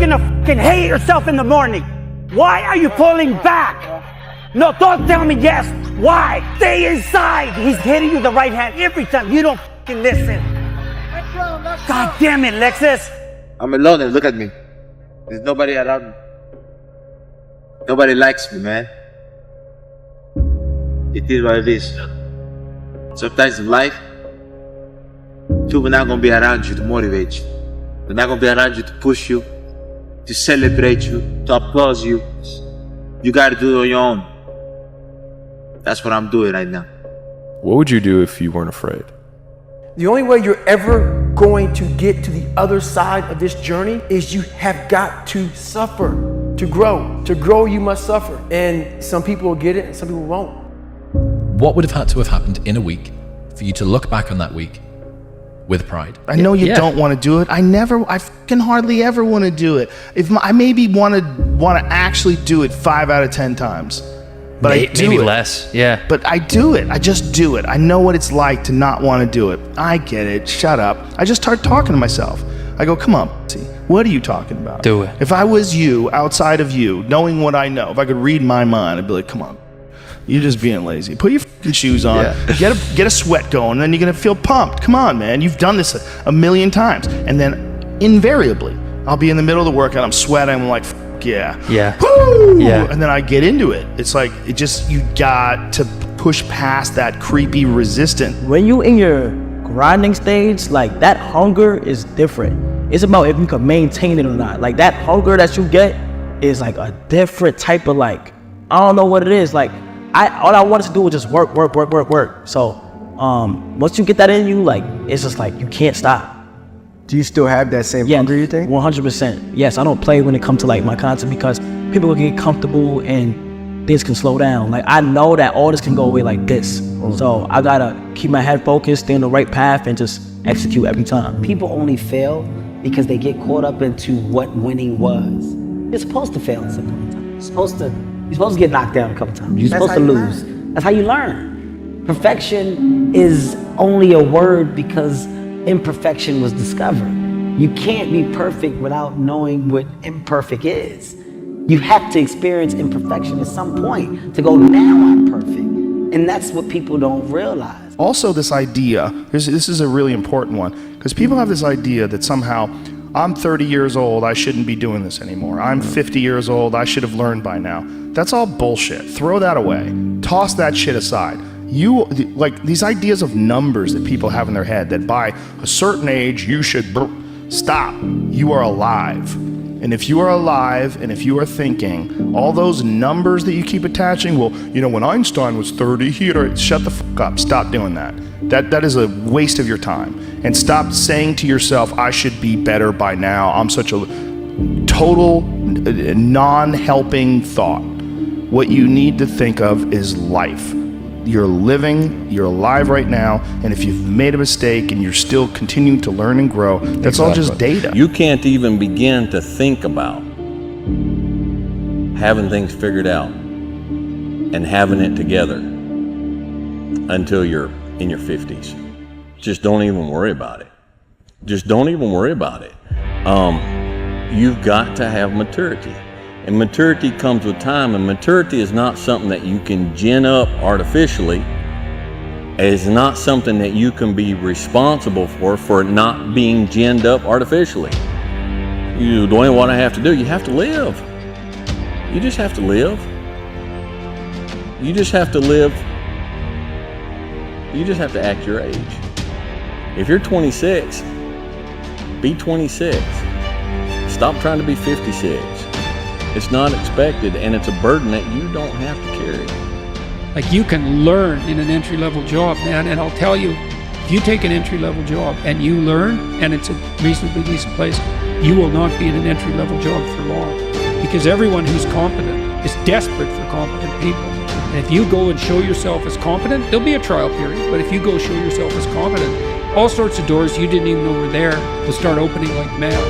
gonna fucking hate yourself in the morning. Why are you pulling back? No, don't tell me yes. Why? Stay inside. He's hitting you the right hand every time. You don't fucking listen. God damn it, Lexus. I'm alone and look at me. There's nobody around me. Nobody likes me, man. It is what it is. Sometimes in life, people are not gonna be around you to motivate you. They're not gonna be around you to push you, to celebrate you, to applaud you. You gotta do it on your own. That's what I'm doing right now. What would you do if you weren't afraid? The only way you're ever going to get to the other side of this journey is you have got to suffer to grow. To grow, you must suffer. And some people will get it and some people won't. What would have had to have happened in a week for you to look back on that week with pride? I know you don't want to do it. I can hardly ever want to do it. I maybe want to actually do it 5 out of 10 times. But I do maybe it. less, yeah. But I do it. I just do it. I know what it's like to not want to do it. I get it. Shut up. I just start talking to myself. I go, come on, see, what are you talking about? Do it. If I was you, outside of you, knowing what I know, if I could read my mind, I'd be like, come on, you're just being lazy. Put your fucking shoes on, get a sweat going, and then you're going to feel pumped. Come on, man. You've done this a million times. And then invariably, I'll be in the middle of the workout, I'm sweating, I'm like, yeah. Yeah. Woo! Yeah. And then I get into it. It's like, you got to push past that creepy resistance. When you in your grinding stage, like that hunger is different. It's about if you can maintain it or not. Like that hunger that you get is like a different type of like, I don't know what it is. Like all I wanted to do was just work. So once you get that in you, like it's just like you can't stop. Do you still have that same hunger, you think? 100%. Yes, I don't play when it comes to like my content because people can get comfortable and things can slow down. Like I know that all this can go away like this. So I gotta keep my head focused, stay on the right path and just execute every time. People only fail because they get caught up into what winning was. You're supposed to fail at some point in time. You're supposed to get knocked down a couple times. You're supposed to lose. That's how you learn. Perfection is only a word because imperfection was discovered. You can't be perfect without knowing what imperfect is. You have to experience imperfection at some point to go, now I'm perfect. And that's what people don't realize. Also this idea, this is a really important one, because people have this idea that somehow, I'm 30 years old, I shouldn't be doing this anymore. I'm 50 years old, I should have learned by now. That's all bullshit. Throw that away. Toss that shit aside. Like these ideas of numbers that people have in their head that by a certain age you should stop. You are alive. And if you are alive and if you are thinking, all those numbers that you keep attaching, well, you know, when Einstein was 30, shut the fuck up. Stop doing that. That is a waste of your time. And stop saying to yourself, I should be better by now. I'm such a total non-helping thought. What you need to think of is life. You're living, you're alive right now, and if you've made a mistake and you're still continuing to learn and grow, that's all just data. You can't even begin to think about having things figured out and having it together until you're in your 50s. Just don't even worry about it. Just don't even worry about it. You've got to have maturity. And maturity comes with time, and maturity is not something that you can gin up artificially. It's not something that you can be responsible for not being ginned up artificially. The only what I have to do, you have to live. You just have to live. You just have to live. You just have to act your age. If you're 26, be 26. Stop trying to be 56. It's not expected, and it's a burden that you don't have to carry. Like you can learn in an entry-level job, man, and I'll tell you, if you take an entry-level job and you learn, and it's a reasonably decent place, you will not be in an entry-level job for long. Because everyone who's competent is desperate for competent people. And if you go and show yourself as competent, there'll be a trial period, but if you go show yourself as competent, all sorts of doors you didn't even know were there will start opening like mad.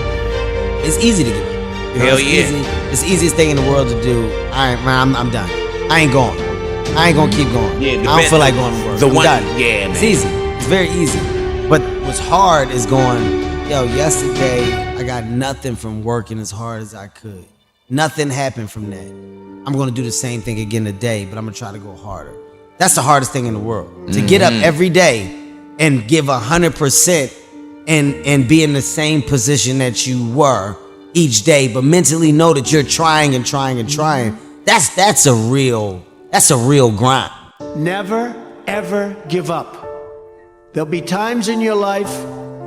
It's easy to give up. Hell yeah. It's the easiest thing in the world to do. I'm done. I ain't going. I ain't gonna keep going. Yeah, I don't feel like going to work. The I'm one, done. yeah, man. It's easy. It's very easy. But what's hard is going, Yo, yesterday, I got nothing from working as hard as I could. Nothing happened from that. I'm gonna do the same thing again today, but I'm gonna try to go harder. That's the hardest thing in the world. To get up every day and give 100% and be in the same position that you were each day, but mentally know that you're trying and trying and trying. That's a real grind. Never, ever give up. There'll be times in your life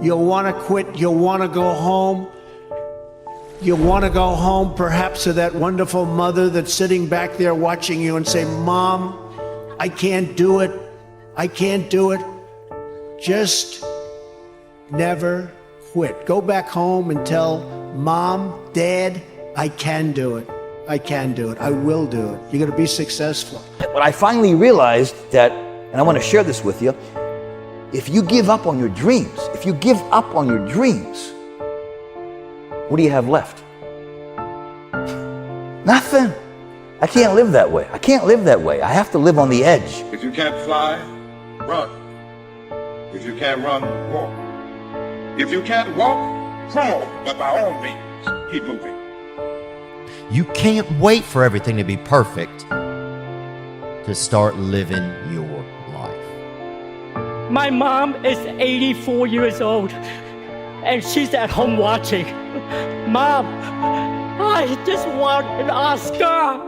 you'll want to quit, you'll want to go home. You'll want to go home perhaps to that wonderful mother that's sitting back there watching you and say, Mom, I can't do it. I can't do it. Just never quit. Go back home and tell Mom, Dad, I can do it. I can do it. I will do it. You're going to be successful. But I finally realized that, and I want to share this with you, if you give up on your dreams, what do you have left? Nothing. I can't live that way. I have to live on the edge. If you can't fly, run. If you can't run, walk. If you can't walk, crawl. But by all means, keep moving. You can't wait for everything to be perfect to start living your life. My mom is 84 years old, and she's at home watching. Mom, I just want an Oscar.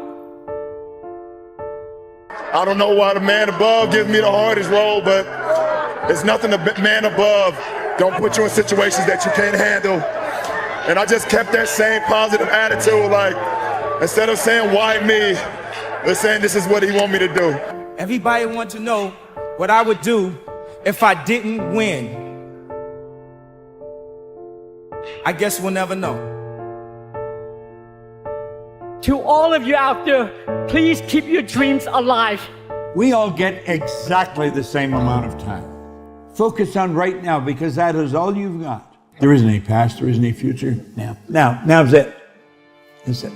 I don't know why the man above gives me the hardest role, but there's nothing the man above don't put you in situations that you can't handle. And I just kept that same positive attitude, like, instead of saying, why me, they're saying this is what he want me to do. Everybody wants to know what I would do if I didn't win. I guess we'll never know. To all of you out there, please keep your dreams alive. We all get exactly the same amount of time. Focus on right now, because that is all you've got. There isn't any past, there isn't any future. Now's it. That's it.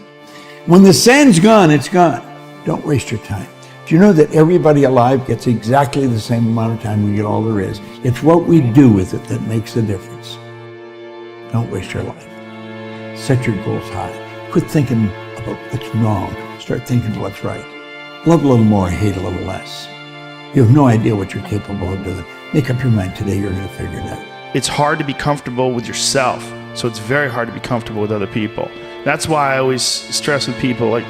When the sand's gone, it's gone. Don't waste your time. Do you know that everybody alive gets exactly the same amount of time we get all there is? It's what we do with it that makes the difference. Don't waste your life. Set your goals high. Quit thinking about what's wrong. Start thinking what's right. Love a little more, hate a little less. You have no idea what you're capable of doing. Make up your mind today, you're going to figure it out. It's hard to be comfortable with yourself, so it's very hard to be comfortable with other people. That's why I always stress with people, like,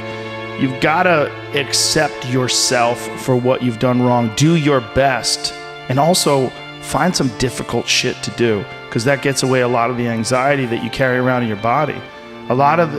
you've got to accept yourself for what you've done wrong. Do your best, and also find some difficult shit to do, because that gets away a lot of the anxiety that you carry around in your body. A lot of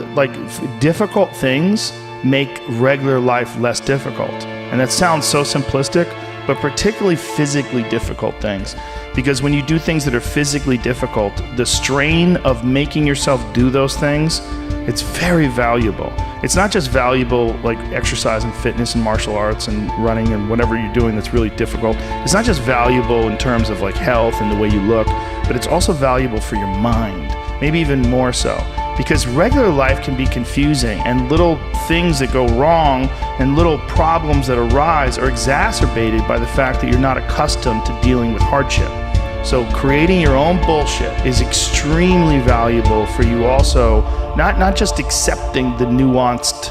difficult things make regular life less difficult. And that sounds so simplistic, but particularly physically difficult things. Because when you do things that are physically difficult, the strain of making yourself do those things, it's very valuable. It's not just valuable like exercise and fitness and martial arts and running and whatever you're doing that's really difficult. It's not just valuable in terms of like health and the way you look, but it's also valuable for your mind, maybe even more so. Because regular life can be confusing, and little things that go wrong and little problems that arise are exacerbated by the fact that you're not accustomed to dealing with hardship. So creating your own bullshit is extremely valuable for you also, not just accepting the nuanced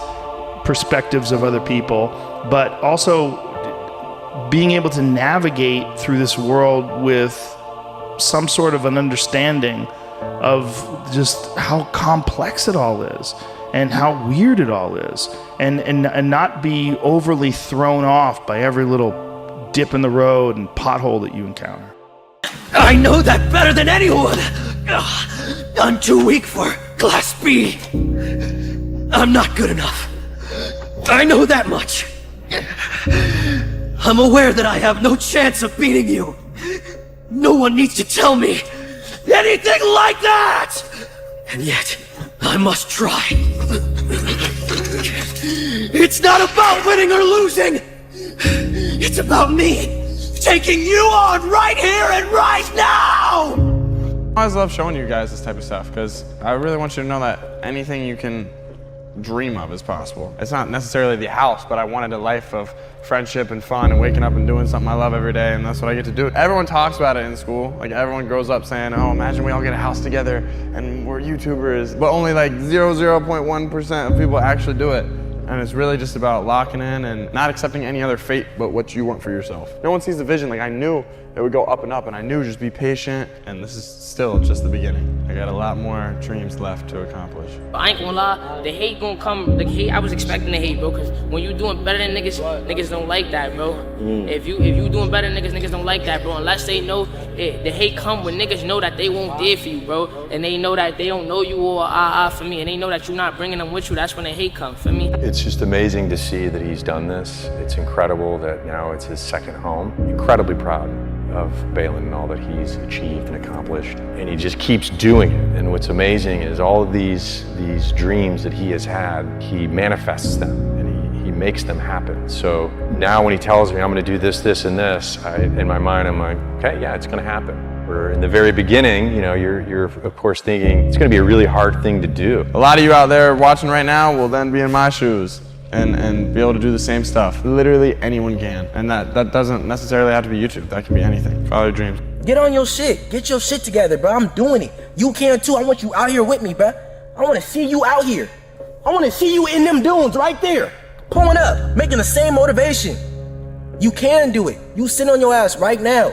perspectives of other people, but also being able to navigate through this world with some sort of an understanding of just how complex it all is and how weird it all is, and not be overly thrown off by every little dip in the road and pothole that you encounter. I know that better than anyone. I'm too weak for Class B. I'm not good enough. I know that much. I'm aware that I have no chance of beating you. No one needs to tell me anything like that! And yet, I must try. It's not about winning or losing. It's about me taking you on right here and right now! I always love showing you guys this type of stuff, because I really want you to know that anything you can dream of is possible. It's not necessarily the house, but I wanted a life of friendship and fun and waking up and doing something I love every day, and that's what I get to do. Everyone talks about it in school. Like, everyone grows up saying, oh, imagine we all get a house together and we're YouTubers, but only like 0.1% of people actually do it. And it's really just about locking in and not accepting any other fate but what you want for yourself. No one sees the vision. Like, I knew it would go up and up, and I knew just be patient, and this is still just the beginning. I got a lot more dreams left to accomplish. I ain't gonna lie, the hate gonna come. The hate, I was expecting the hate, bro, because when you doing better than niggas, niggas don't like that, bro. If you doing better than niggas, niggas don't like that, bro. Unless they know the hate come when niggas know that they won't dare for you, bro, and they know that they don't know you or for me, and they know that you're not bringing them with you. That's when the hate comes for me. It's just amazing to see that he's done this. It's incredible that now it's his second home. Incredibly proud of Balin and all that he's achieved and accomplished, and he just keeps doing it. And what's amazing is all of these dreams that he has had, he manifests them and he makes them happen. So now when he tells me I'm going to do this, this, and this, in my mind I'm like, okay, yeah, it's going to happen. Where in the very beginning, you know, you're of course thinking it's going to be a really hard thing to do. A lot of you out there watching right now will then be in my shoes and be able to do the same stuff. Literally anyone can. And that doesn't necessarily have to be YouTube. That can be anything. Follow your dreams. Get on your shit. Get your shit together, bro. I'm doing it. You can too. I want you out here with me, bro. I want to see you out here. I want to see you in them dunes right there. Pulling up, making the same motivation. You can do it. You sit on your ass right now.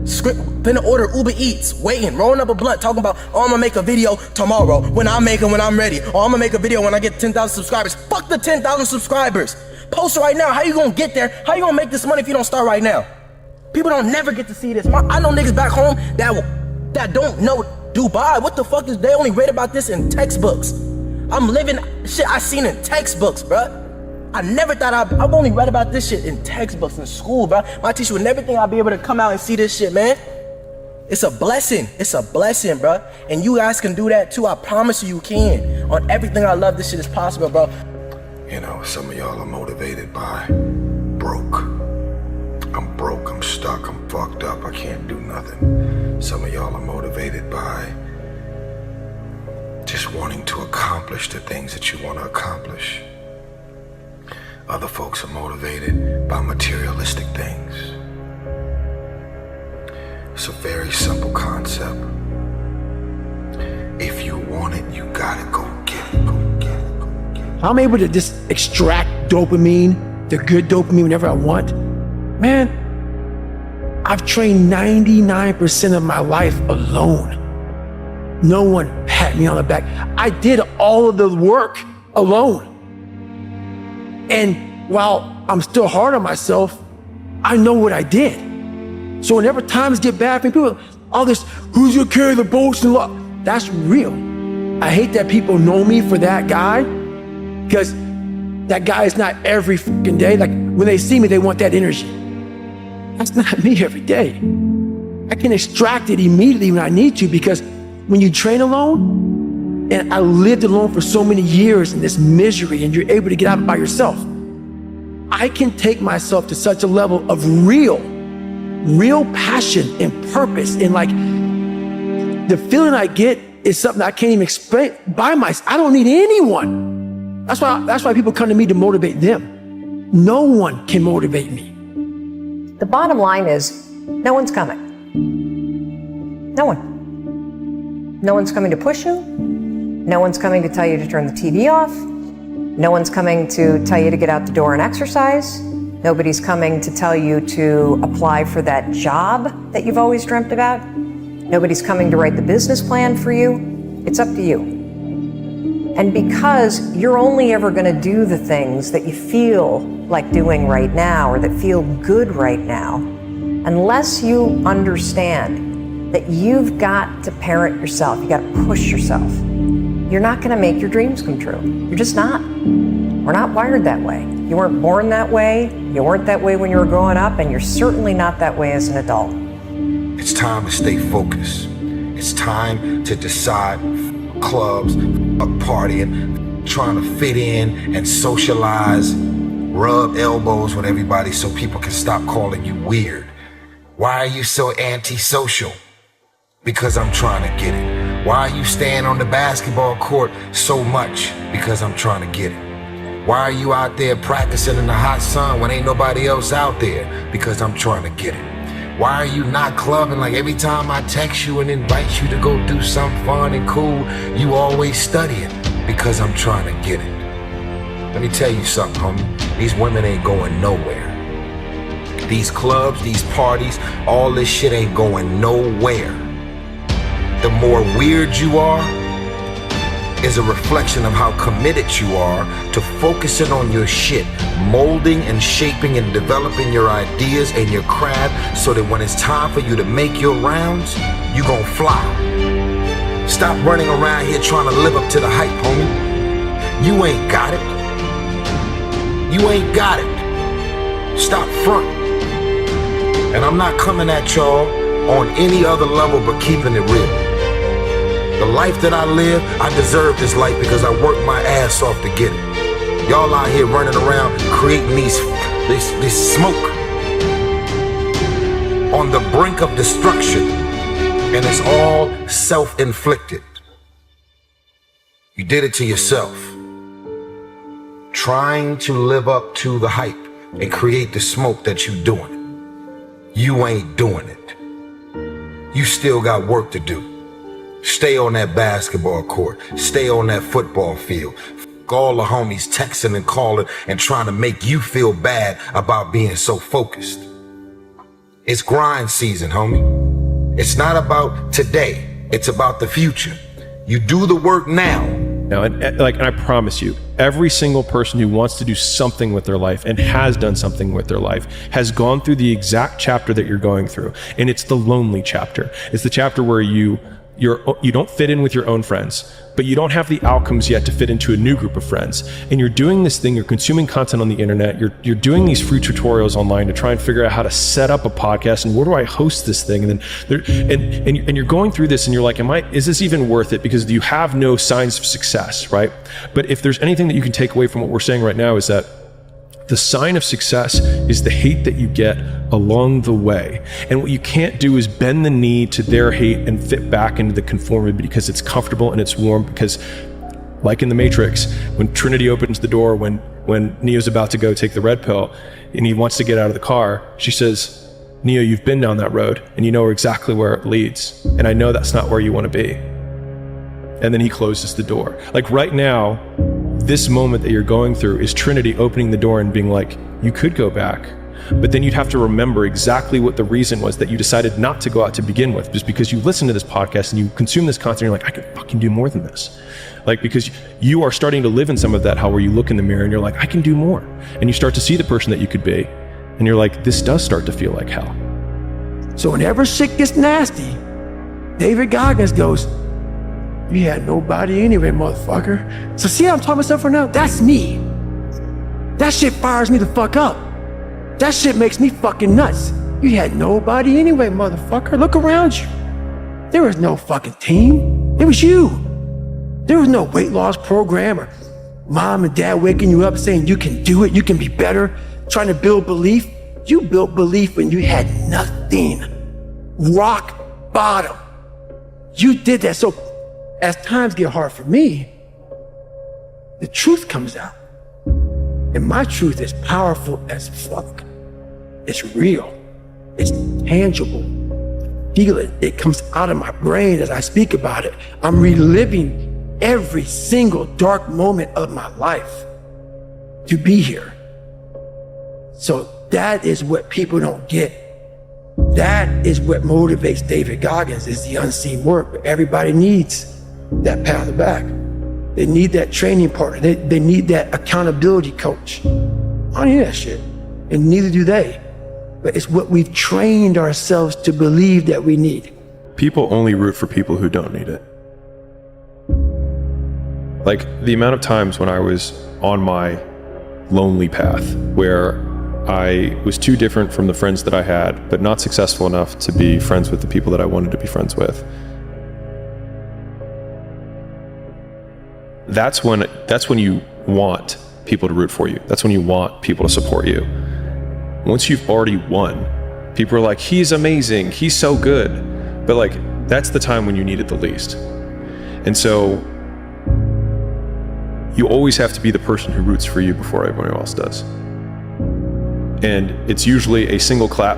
Finna order Uber Eats, waiting, rolling up a blunt, talking about, oh, I'm gonna make a video tomorrow when I'm ready. Oh, I'm gonna make a video when I get 10,000 subscribers. Fuck the 10,000 subscribers. Post right now. How you gonna get there? How you gonna make this money if you don't start right now? People don't never get to see this. I know niggas back home that don't know Dubai. What the fuck is they only read about this in textbooks? I'm living shit I seen in textbooks, bruh. I never thought I've only read about this shit in textbooks in school, bro. My teacher would never think I'd be able to come out and see this shit, man. It's a blessing. It's a blessing, bro. And you guys can do that too. I promise you can. On everything I love, this shit is possible, bro. You know, some of y'all are motivated by broke. I'm broke, I'm stuck, I'm fucked up, I can't do nothing. Some of y'all are motivated by just wanting to accomplish the things that you want to accomplish. Other folks are motivated by materialistic things. It's a very simple concept. If you want it, you gotta go get it, go get it, go get it. I'm able to just extract dopamine, the good dopamine whenever I want. Man, I've trained 99% of my life alone. No one pat me on the back. I did all of the work alone. And while I'm still hard on myself, I know what I did. So whenever times get bad for me, people, all this, who's gonna carry the boats and luck? That's real. I hate that people know me for that guy, because that guy is not every fucking day. Like, when they see me, they want that energy. That's not me every day. I can extract it immediately when I need to, because when you train alone, and I lived alone for so many years in this misery, and you're able to get out by yourself, I can take myself to such a level of real passion and purpose. And like, the feeling I get is something I can't even explain by myself. I don't need anyone. That's why people come to me to motivate them. No one can motivate me. The bottom line is, no one's coming. No one. No one's coming to push you. No one's coming to tell you to turn the TV off. No one's coming to tell you to get out the door and exercise. Nobody's coming to tell you to apply for that job that you've always dreamt about. Nobody's coming to write the business plan for you. It's up to you. And because you're only ever going to do the things that you feel like doing right now, or that feel good right now, unless you understand that you've got to parent yourself, you got to push yourself, you're not going to make your dreams come true. You're just not. We're not wired that way. You weren't born that way. You weren't that way when you were growing up, and you're certainly not that way as an adult. It's time to stay focused. It's time to decide clubs, partying, trying to fit in and socialize, rub elbows with everybody so people can stop calling you weird. Why are you so antisocial? Because I'm trying to get it. Why are you staying on the basketball court so much? Because I'm trying to get it. Why are you out there practicing in the hot sun when ain't nobody else out there? Because I'm trying to get it. Why are you not clubbing? Like every time I text you and invite you to go do something fun and cool, you always studying? Because I'm trying to get it. Let me tell you something, homie. These women ain't going nowhere. These clubs, these parties, all this shit ain't going nowhere. The more weird you are is a reflection of how committed you are to focusing on your shit, molding and shaping and developing your ideas and your craft so that when it's time for you to make your rounds, you gon' fly. Stop running around here trying to live up to the hype, homie. You ain't got it. You ain't got it. Stop fronting. And I'm not coming at y'all on any other level but keeping it real. The life that I live, I deserve this life because I worked my ass off to get it. Y'all out here running around creating this smoke on the brink of destruction, and it's all self-inflicted. You did it to yourself. Trying to live up to the hype and create the smoke that you doing. You ain't doing it. You still got work to do. Stay on that basketball court. Stay on that football field. All the homies texting and calling and trying to make you feel bad about being so focused. It's grind season, homie. It's not about today. It's about the future. You do the work now. Now, and I promise you, every single person who wants to do something with their life and has done something with their life has gone through the exact chapter that you're going through. And it's the lonely chapter. It's the chapter where you don't fit in with your own friends, but you don't have the outcomes yet to fit into a new group of friends. And you're doing this thing, you're consuming content on the internet, you're doing these free tutorials online to try and figure out how to set up a podcast and where do I host this thing? And then you're going through this and you're like, is this even worth it? Because you have no signs of success, right? But if there's anything that you can take away from what we're saying right now is that the sign of success is the hate that you get along the way. And what you can't do is bend the knee to their hate and fit back into the conformity because it's comfortable and it's warm. Because like in the Matrix, when Trinity opens the door, when Neo's about to go take the red pill and he wants to get out of the car, she says, Neo, you've been down that road and you know exactly where it leads. And I know that's not where you want to be. And then he closes the door. Like right now, this moment that you're going through is Trinity opening the door and being like, you could go back, but then you'd have to remember exactly what the reason was that you decided not to go out to begin with, just because you listen to this podcast and you consume this content, and you're like, I can fucking do more than this. Like, because you are starting to live in some of that hell where you look in the mirror and you're like, I can do more. And you start to see the person that you could be. And you're like, this does start to feel like hell. So whenever shit gets nasty, David Goggins goes, you had nobody anyway, motherfucker. So see how I'm talking myself right now? That's me. That shit fires me the fuck up. That shit makes me fucking nuts. You had nobody anyway, motherfucker. Look around you. There was no fucking team. It was you. There was no weight loss program or mom and dad waking you up saying you can do it, you can be better, trying to build belief. You built belief when you had nothing. Rock bottom. You did that. So as times get hard for me, the truth comes out. And my truth is powerful as fuck. It's real. It's tangible. Feel it. It comes out of my brain as I speak about it. I'm reliving every single dark moment of my life to be here. So that is what people don't get. That is what motivates David Goggins, is the unseen work. But everybody needs that pat on the back. They need that training partner. They need that accountability coach. I don't need that shit. And neither do they. But it's what we've trained ourselves to believe that we need. People only root for people who don't need it. Like the amount of times when I was on my lonely path where I was too different from the friends that I had, but not successful enough to be friends with the people that I wanted to be friends with. That's when you want people to root for you. That's when you want people to support you. Once you've already won, people are like, he's amazing, he's so good. But like, that's the time when you need it the least. And so you always have to be the person who roots for you before everyone else does. And it's usually a single clap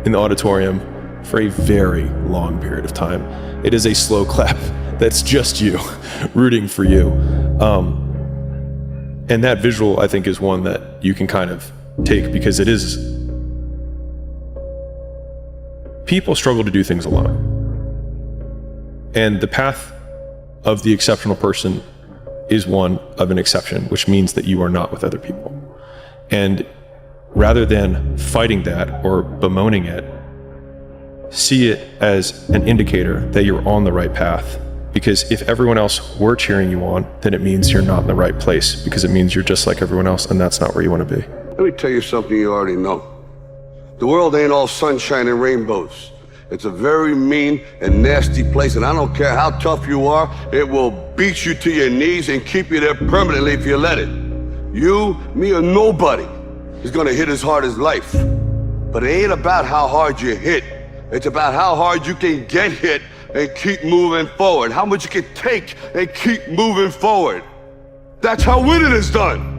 in the auditorium for a very long period of time. It is a slow clap that's just you rooting for you. And that visual, I think, is one that you can kind of take, because it is, people struggle to do things alone. And the path of the exceptional person is one of an exception, which means that you are not with other people. And rather than fighting that or bemoaning it, see it as an indicator that you're on the right path. Because if everyone else were cheering you on, then it means you're not in the right place, because it means you're just like everyone else, and that's not where you want to be. Let me tell you something you already know. The world ain't all sunshine and rainbows. It's a very mean and nasty place, and I don't care how tough you are, it will beat you to your knees and keep you there permanently if you let it. You, me, or nobody is gonna hit as hard as life. But it ain't about how hard you hit. It's about how hard you can get hit and keep moving forward. How much you can take and keep moving forward. That's how winning is done.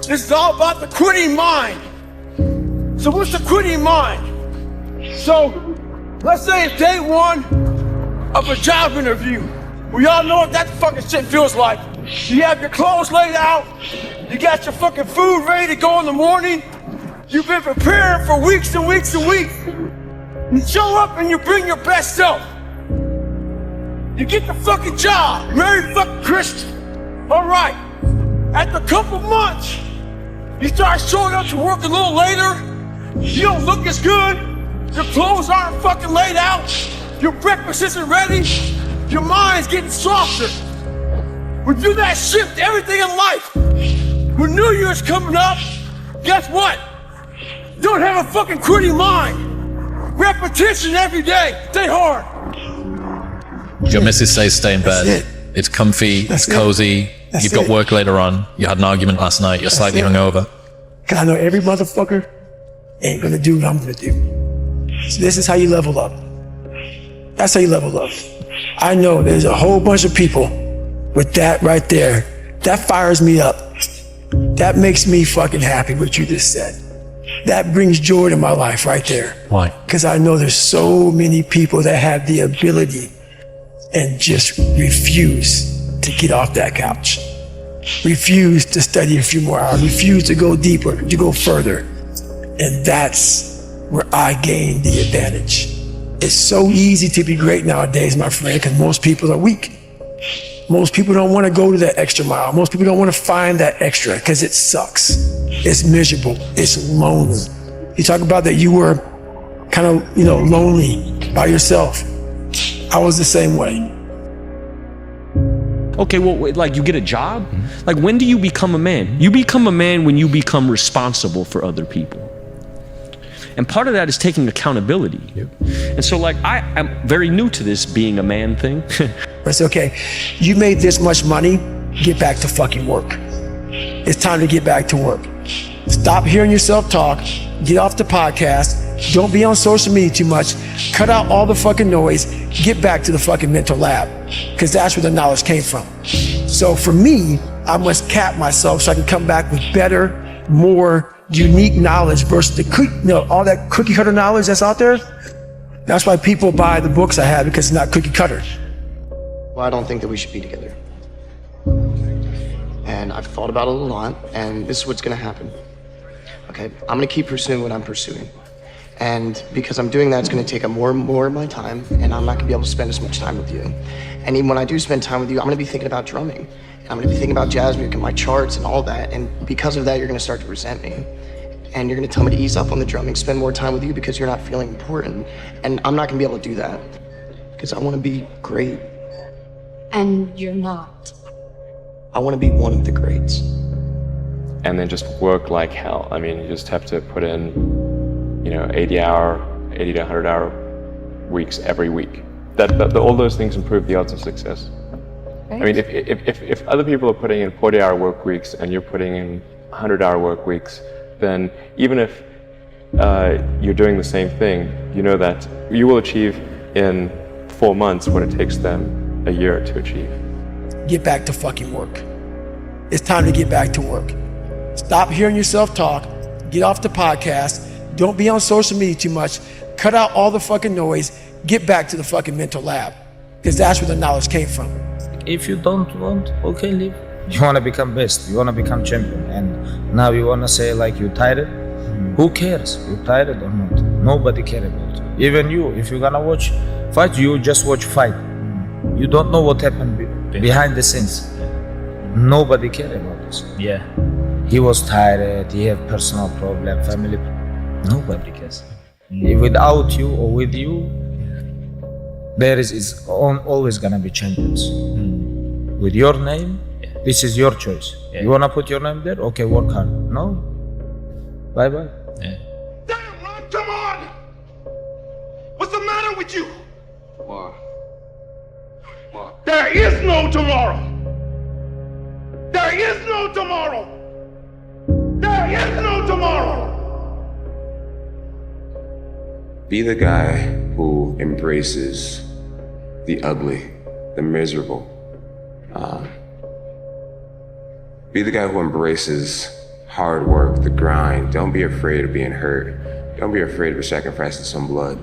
This is all about the quitting mind. So what's the quitting mind? So let's say it's day one of a job interview. We all know what that fucking shit feels like. You have your clothes laid out. You got your fucking food ready to go in the morning. You've been preparing for weeks and weeks and weeks. You show up and you bring your best self. You get the fucking job. Merry fucking Christmas. All right. After a couple months, you start showing up to work a little later. You don't look as good. Your clothes aren't fucking laid out. Your breakfast isn't ready. Your mind's getting softer. We do that shift to everything in life. When New Year's coming up, guess what? You don't have a fucking quitting mind. Repetition every day. Stay hard. Your missus says stay in bed. It's comfy, it's cozy. You've got work later on. You had an argument last night. You're slightly hungover. Cause I know every motherfucker ain't gonna do what I'm gonna do. So this is how you level up. That's how you level up. I know there's a whole bunch of people with that right there. That fires me up. That makes me fucking happy, what you just said. That brings joy to my life right there. Why? Because I know there's so many people that have the ability and just refuse to get off that couch. Refuse to study a few more hours. Refuse to go deeper, to go further. And that's where I gain the advantage. It's so easy to be great nowadays, my friend, because most people are weak. Most people don't want to go to that extra mile. Most people don't want to find that extra because it sucks. It's miserable. It's lonely. You talk about that you were kind of, lonely by yourself. I was the same way. Okay, well, like you get a job? Like when do you become a man? You become a man when you become responsible for other people. And part of that is taking accountability. And so like I am very new to this being a man thing. It's okay, you made this much money, get back to fucking work. It's time to get back to work. Stop hearing yourself talk, get off the podcast, don't be on social media too much, cut out all the fucking noise, get back to the fucking mental lab, because that's where the knowledge came from. So for me, I must cap myself so I can come back with better, more unique knowledge versus all that cookie cutter knowledge that's out there. That's why people buy the books I have, because it's not cookie cutter. Well, I don't think that we should be together. And I've thought about it a lot, and this is what's gonna happen. Okay, I'm gonna keep pursuing what I'm pursuing. And because I'm doing that, it's gonna take up more and more of my time, and I'm not gonna be able to spend as much time with you. And even when I do spend time with you, I'm gonna be thinking about drumming. And I'm gonna be thinking about jazz music and my charts and all that. And because of that, you're gonna start to resent me. And you're gonna tell me to ease up on the drumming, spend more time with you because you're not feeling important. And I'm not gonna be able to do that because I wanna be great. And you're not. I wanna be one of the greats. And then just work like hell. I mean, you just have to put in, 80 to 100 hour weeks every week. All those things improve the odds of success. Right. I mean, if other people are putting in 40-hour work weeks and you're putting in 100-hour work weeks, then even if you're doing the same thing, you know that you will achieve in 4 months what it takes them a year to achieve. Get back to fucking work. It's time to get back to work. Stop hearing yourself talk. Get off the podcast. Don't be on social media too much. Cut out all the fucking noise. Get back to the fucking mental lab. Because that's where the knowledge came from. If you don't want, okay, leave. You want to become best. You want to become champion. And now you want to say like you tired? Who cares? You tired or not? Nobody cares about you. Even you, if you're going to watch fight, you just watch fight. You don't know what happened behind the scenes. Nobody cares about this. Yeah. He was tired, he had personal problem, family. Nobody cares. Without you or with you, there is always gonna be champions. With your name, this is your choice. You wanna put your name there? Okay, work hard. No? Bye-bye. Damn, Ron, come on! What's the matter with you? There is no tomorrow! There is no tomorrow! There is no tomorrow! Be the guy who embraces the ugly, the miserable. Be the guy who embraces hard work, the grind. Don't be afraid of being hurt. Don't be afraid of sacrificing some blood.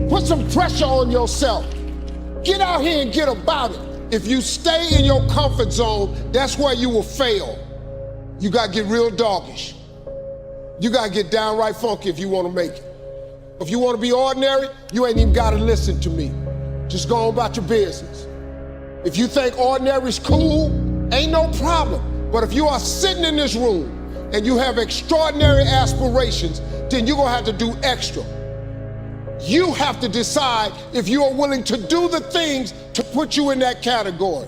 Put some pressure on yourself. Get out here and get about it. If you stay in your comfort zone, that's where you will fail. You gotta get real doggish. You gotta get downright funky if you wanna make it. If you wanna be ordinary, you ain't even gotta listen to me. Just go on about your business. If you think ordinary's cool, ain't no problem. But if you are sitting in this room and you have extraordinary aspirations, then you're gonna have to do extra. You have to decide if you are willing to do the things to put you in that category.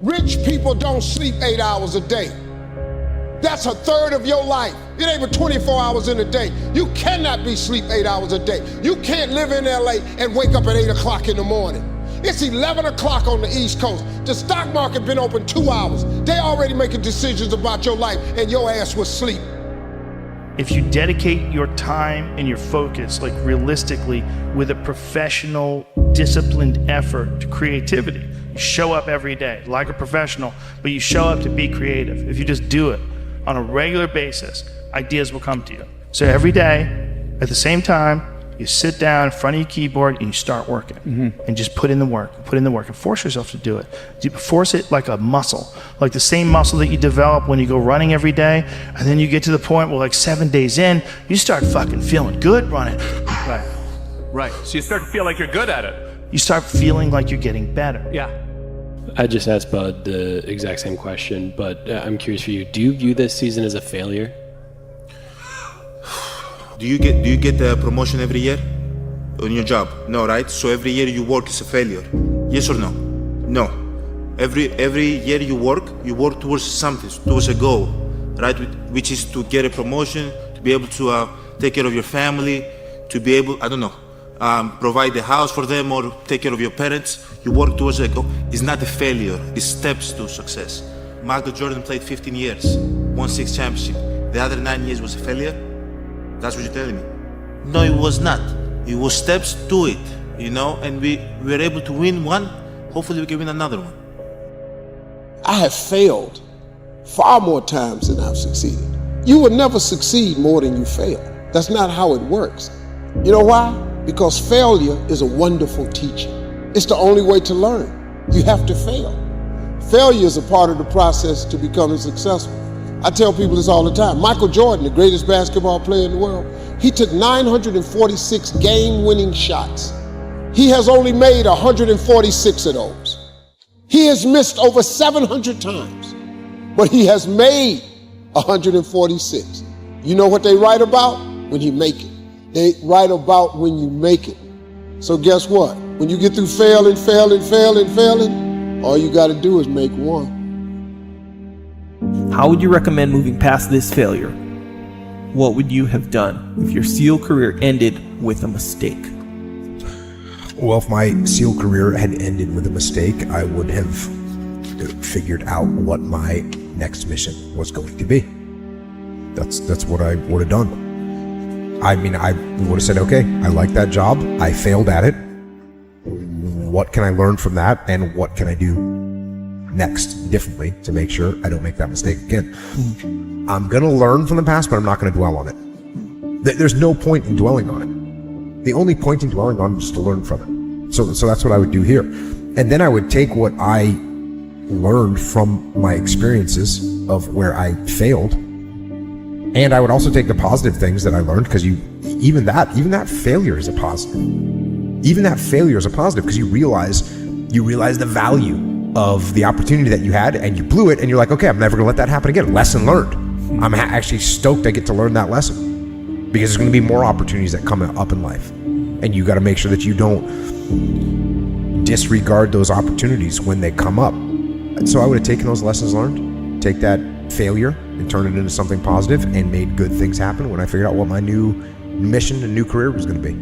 Rich people don't sleep 8 hours a day. That's a third of your life. It ain't but 24 hours in a day. You cannot be sleep 8 hours a day. You can't live in LA and wake up at 8 o'clock in the morning. It's 11 o'clock on the East Coast. The stock market been open 2 hours. They already making decisions about your life and your ass was asleep. If you dedicate your time and your focus, like realistically, with a professional, disciplined effort to creativity, you show up every day like a professional, but you show up to be creative. If you just do it on a regular basis, ideas will come to you. So every day, at the same time, you sit down in front of your keyboard and you start working. And just put in the work, and force yourself to do it. Force it like a muscle, like the same muscle that you develop when you go running every day, and then you get to the point where like 7 days in, you start fucking feeling good running. Right. So you start to feel like you're good at it. You start feeling like you're getting better. Yeah. I just asked Bud the exact same question, but I'm curious for you. Do you view this season as a failure? Do you get the promotion every year on your job? No, right? So every year you work is a failure. Yes or no? No. Every year you work towards something, towards a goal, right? Which is to get a promotion, to be able to take care of your family, to be able, provide the house for them or take care of your parents. You work towards a goal. It's not a failure. It's steps to success. Michael Jordan played 15 years, won 6 championships. The other 9 years was a failure? That's what you're telling me? No, it was not. It was steps to it, and we were able to win one. Hopefully we can win another one. I have failed far more times than I've succeeded. You will never succeed more than you fail. That's not how it works. You know why? Because failure is a wonderful teacher. It's the only way to learn. You have to fail. Failure is a part of the process to becoming successful. I tell people this all the time. Michael Jordan, the greatest basketball player in the world, he took 946 game-winning shots. He has only made 146 of those. He has missed over 700 times, but he has made 146. You know what they write about? When he make it. They write about when you make it. So guess what? When you get through failing, all you gotta do is make one. How would you recommend moving past this failure? What would you have done if your SEAL career ended with a mistake? Well, if my SEAL career had ended with a mistake, I would have figured out what my next mission was going to be. That's what I would have done. I mean, I would have said, okay, I like that job. I failed at it. what can I learn from that and what can I do next differently to make sure I don't make that mistake again. I'm going to learn from the past, but I'm not going to dwell on it. There's no point in dwelling on it. The only point in dwelling on it is to learn from it. So that's what I would do here. And then I would take what I learned from my experiences of where I failed, and I would also take the positive things that I learned, because even that failure is a positive. Even that failure is a positive, because you realize the value of the opportunity that you had, and you blew it, and you're like, okay, I'm never gonna let that happen again. Lesson learned. I'm actually stoked I get to learn that lesson, because there's gonna be more opportunities that come up in life, and you got to make sure that you don't disregard those opportunities when they come up. So I would have taken those lessons learned, take that failure and turn it into something positive, and made good things happen when I figured out what my new mission and new career was going to be.